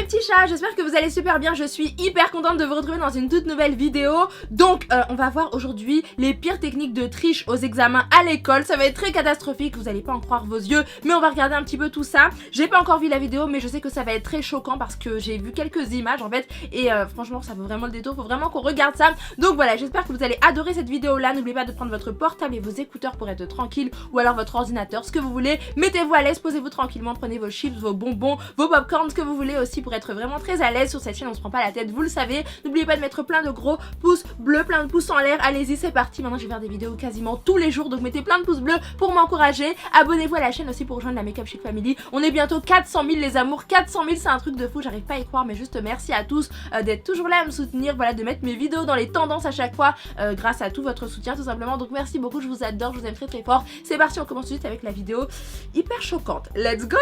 petits chats, j'espère que vous allez super bien, je suis hyper contente de vous retrouver dans une toute nouvelle vidéo. Donc on va voir aujourd'hui les pires techniques de triche aux examens à l'école. Ça va être très catastrophique, vous allez pas en croire vos yeux, mais on va regarder un petit peu tout ça. J'ai pas encore vu la vidéo, mais je sais que ça va être très choquant parce que j'ai vu quelques images en fait. Et franchement ça vaut vraiment le détour, faut vraiment qu'on regarde ça. Donc voilà, j'espère que vous allez adorer cette vidéo là. N'oubliez pas de prendre votre portable et vos écouteurs pour être tranquille, ou alors votre ordinateur, ce que vous voulez. Mettez-vous à l'aise, posez-vous tranquillement, prenez vos chips, vos bonbons, vos popcorn, ce que vous voulez aussi pour être vraiment très à l'aise sur cette chaîne. On se prend pas la tête, vous le savez. N'oubliez pas de mettre plein de gros pouces bleus, plein de pouces en l'air. Allez-y, c'est parti. Maintenant je vais faire des vidéos quasiment tous les jours, donc mettez plein de pouces bleus pour m'encourager. Abonnez-vous à la chaîne aussi pour rejoindre la Makeup Chic Family. On est bientôt 400 000 les amours, 400 000 c'est un truc de fou, j'arrive pas à y croire, mais juste merci à tous d'être toujours là à me soutenir, voilà, de mettre mes vidéos dans les tendances à chaque fois grâce à tout votre soutien tout simplement. Donc merci beaucoup, je vous adore, je vous aime très très fort. C'est parti, on commence tout de suite avec la vidéo hyper choquante. Let's go.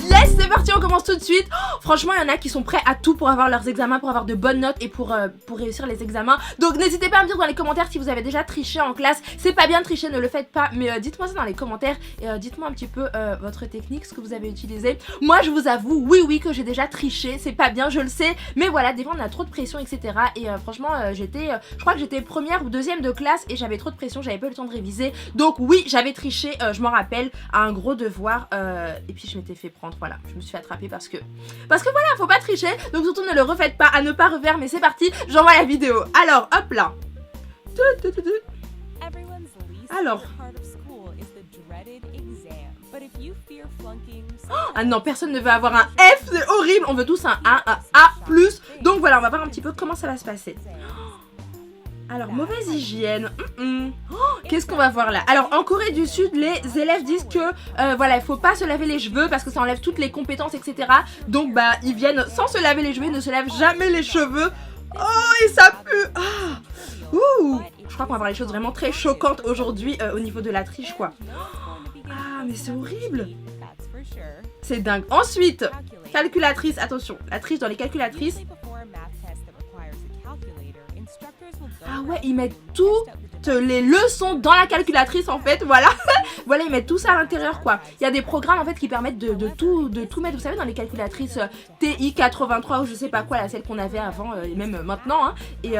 Yes, c'est parti, on commence tout de suite. Oh, franchement, il y en a qui sont prêts à tout pour avoir leurs examens, pour avoir de bonnes notes et pour réussir les examens. Donc n'hésitez pas à me dire dans les commentaires si vous avez déjà triché en classe. C'est pas bien de tricher, ne le faites pas, mais dites-moi ça dans les commentaires et dites-moi un petit peu votre technique, ce que vous avez utilisé. Moi, je vous avoue, oui, que j'ai déjà triché. C'est pas bien, je le sais, mais voilà, des fois on a trop de pression, etc. Et franchement, je crois que j'étais première ou deuxième de classe et j'avais trop de pression, j'avais pas eu le temps de réviser. Donc oui, j'avais triché, je m'en rappelle, à un gros devoir et puis je m'étais fait prendre. Voilà, je me suis fait attraper parce que voilà, faut pas tricher, donc surtout ne le refaites pas, à ne pas refaire. Mais c'est parti, j'envoie la vidéo. Alors, hop là. Alors. Ah non, personne ne veut avoir un F, c'est horrible. On veut tous un A, un A+. Donc voilà, on va voir un petit peu comment ça va se passer. Alors, mauvaise hygiène. Oh, qu'est-ce qu'on va voir là? Alors, en Corée du Sud, les élèves disent que voilà, il faut pas se laver les cheveux parce que ça enlève toutes les compétences, etc. Donc, bah, ils viennent sans se laver les cheveux, ils ne se lavent jamais les cheveux. Oh, et ça pue. Ah. Ouh. Je crois qu'on va voir les choses vraiment très choquantes aujourd'hui au niveau de la triche, quoi. Ah, mais c'est horrible. C'est dingue. Ensuite, calculatrice. Attention, la triche dans les calculatrices. Ah ouais, ils mettent toutes les leçons dans la calculatrice en fait, voilà. Voilà, ils mettent tout ça à l'intérieur quoi. Il y a des programmes en fait qui permettent de tout mettre, vous savez, dans les calculatrices TI-83 ou je sais pas quoi, là, celle qu'on avait avant et même maintenant hein. Et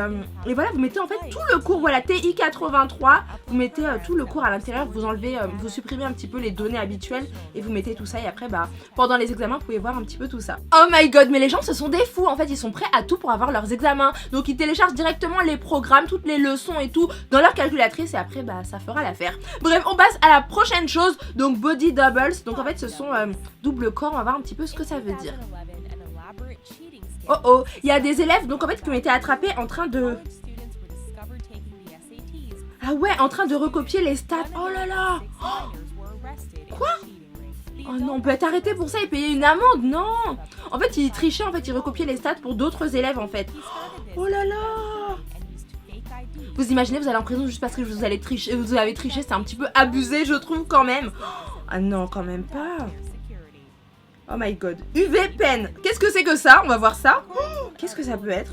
voilà, vous mettez en fait tout le cours, voilà, TI-83, vous mettez tout le cours à l'intérieur, vous enlevez, vous supprimez un petit peu les données habituelles et vous mettez tout ça et après bah pendant les examens vous pouvez voir un petit peu tout ça. Oh my god, mais les gens ce sont des fous en fait, ils sont prêts à tout pour avoir leurs examens. Donc ils téléchargent directement les programmes, toutes les leçons et tout dans leur calculatrice et après bah ça fera l'affaire. Bref, on passe à la prochaine chose, donc body doubles. Donc en fait ce sont double corps, on va voir un petit peu ce que ça veut dire. Oh oh, il y a des élèves donc en fait qui ont été attrapés en train de... Ah ouais, en train de recopier les stats. Oh là là. Oh. Quoi? Oh non, on peut être arrêté pour ça et payer une amende. Non. En fait ils trichaient, en fait ils recopiaient les stats pour d'autres élèves en fait. Oh là là. Vous imaginez, vous allez en prison juste parce que vous avez triché, c'est un petit peu abusé je trouve quand même. Ah non, quand même pas. Oh my god. UV pen. Qu'est-ce que c'est que ça? On va voir ça. Qu'est-ce que ça peut être?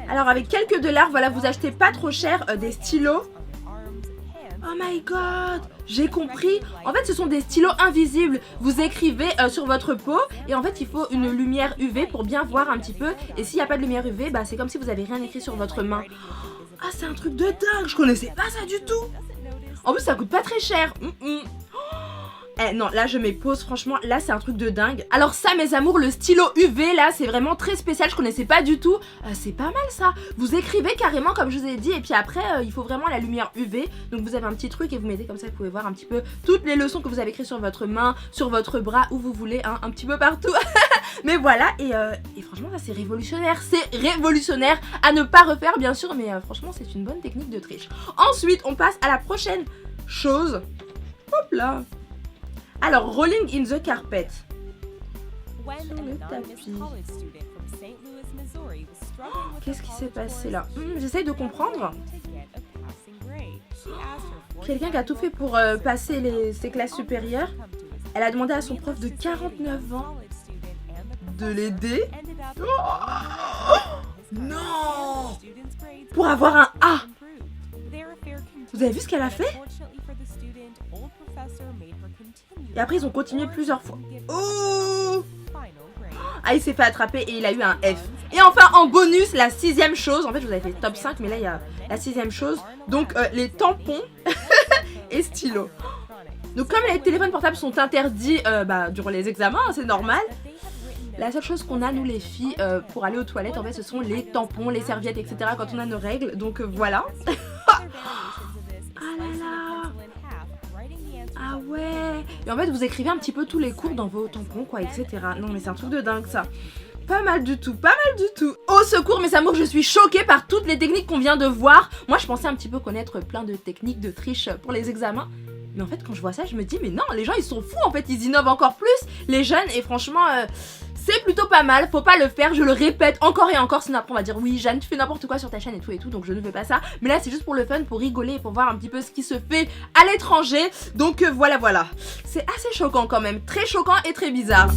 Alors avec quelques dollars, voilà, vous achetez pas trop cher des stylos. Oh my god, j'ai compris. En fait ce sont des stylos invisibles. Vous écrivez sur votre peau et en fait il faut une lumière UV pour bien voir un petit peu. Et s'il n'y a pas de lumière UV, bah c'est comme si vous avez rien écrit sur votre main. Ah c'est un truc de dingue, je connaissais pas ça du tout. En plus ça coûte pas très cher. Eh non, là je mets pause, franchement, là c'est un truc de dingue. Alors ça mes amours, le stylo UV là c'est vraiment très spécial, je connaissais pas du tout. C'est pas mal ça. Vous écrivez carrément comme je vous ai dit et puis après il faut vraiment la lumière UV. Donc vous avez un petit truc et vous mettez comme ça, vous pouvez voir un petit peu toutes les leçons que vous avez écrites sur votre main, sur votre bras, où vous voulez, hein, un petit peu partout. Mais voilà, et franchement ça c'est révolutionnaire. C'est révolutionnaire à ne pas refaire bien sûr, mais franchement c'est une bonne technique de triche. Ensuite on passe à la prochaine chose. Hop là. Alors, rolling in the carpet. Sur le tapis. Qu'est-ce qui s'est passé là? J'essaye de comprendre. Quelqu'un qui a tout fait pour passer ses classes supérieures. Elle a demandé à son prof de 49 ans de l'aider. Oh non! Pour avoir un A. Vous avez vu ce qu'elle a fait? Et après ils ont continué plusieurs fois. Oh, ah, il s'est fait attraper et il a eu un F. Et enfin en bonus, la 6ème chose, en fait je vous avais fait top 5 mais là il y a la 6ème chose. Donc les tampons et stylos. Donc comme les téléphones portables sont interdits durant les examens, c'est normal. La seule chose qu'on a nous les filles pour aller aux toilettes en fait ce sont les tampons, les serviettes etc. quand on a nos règles. Donc voilà. Ah là là. Ah ouais. Et en fait vous écrivez un petit peu tous les cours dans vos tampons quoi etc. Non mais c'est un truc de dingue ça. Pas mal du tout, pas mal du tout. Au secours mes amours, je suis choquée par toutes les techniques qu'on vient de voir. Moi je pensais un petit peu connaître plein de techniques de triche pour les examens. Mais en fait quand je vois ça je me dis mais non, les gens ils sont fous en fait, ils innovent encore plus les jeunes et franchement c'est plutôt pas mal, faut pas le faire, je le répète encore et encore, sinon après on va dire oui Jeanne tu fais n'importe quoi sur ta chaîne et tout donc je ne fais pas ça. Mais là c'est juste pour le fun, pour rigoler et pour voir un petit peu ce qui se fait à l'étranger. Donc voilà, c'est assez choquant quand même, très choquant et très bizarre.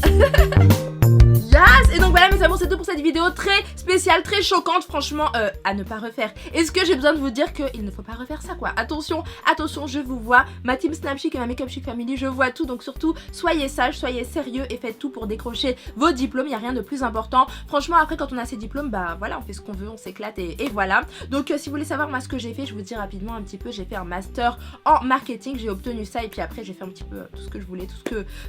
Yes. Et donc voilà mes amours, c'est tout pour cette vidéo très spéciale, très choquante, franchement à ne pas refaire. Est-ce que j'ai besoin de vous dire qu'il ne faut pas refaire ça quoi? Attention, attention, je vous vois, ma team Snapchic et ma Makeup Chic Family, je vois tout, donc surtout soyez sages, soyez sérieux et faites tout pour décrocher vos diplômes, il n'y a rien de plus important. Franchement après quand on a ces diplômes, bah voilà, on fait ce qu'on veut, on s'éclate et voilà. Donc si vous voulez savoir moi ce que j'ai fait, je vous dis rapidement un petit peu, j'ai fait un master en marketing, j'ai obtenu ça et puis après j'ai fait un petit peu tout ce que je voulais,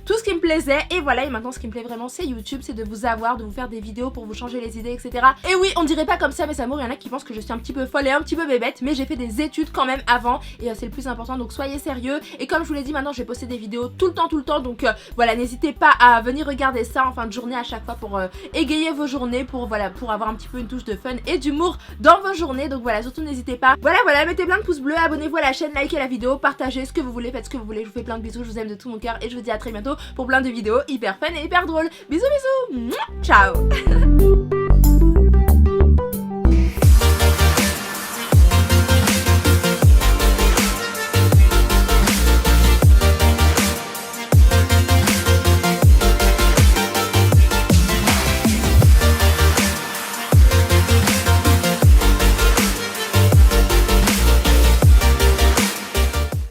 tout ce qui me plaisait et voilà. Et maintenant ce qui me plaît vraiment c'est YouTube, c'est de vous avoir, de vous faire des vidéos pour vous changer les idées etc. Et oui on dirait pas comme ça mes amours, il y en a qui pensent que je suis un petit peu folle et un petit peu bébête, mais j'ai fait des études quand même avant et c'est le plus important, donc soyez sérieux. Et comme je vous l'ai dit, maintenant je vais poster des vidéos tout le temps donc voilà, n'hésitez pas à venir regarder ça en fin de journée à chaque fois pour égayer vos journées, pour avoir un petit peu une touche de fun et d'humour dans vos journées. Donc voilà, surtout n'hésitez pas, voilà, mettez plein de pouces bleus, abonnez-vous à la chaîne, likez la vidéo, partagez ce que vous voulez, faites ce que vous voulez, je vous fais plein de bisous, je vous aime de tout mon cœur et je vous dis à très bientôt pour plein de vidéos hyper fun et hyper drôles. Bisous bisous, ciao.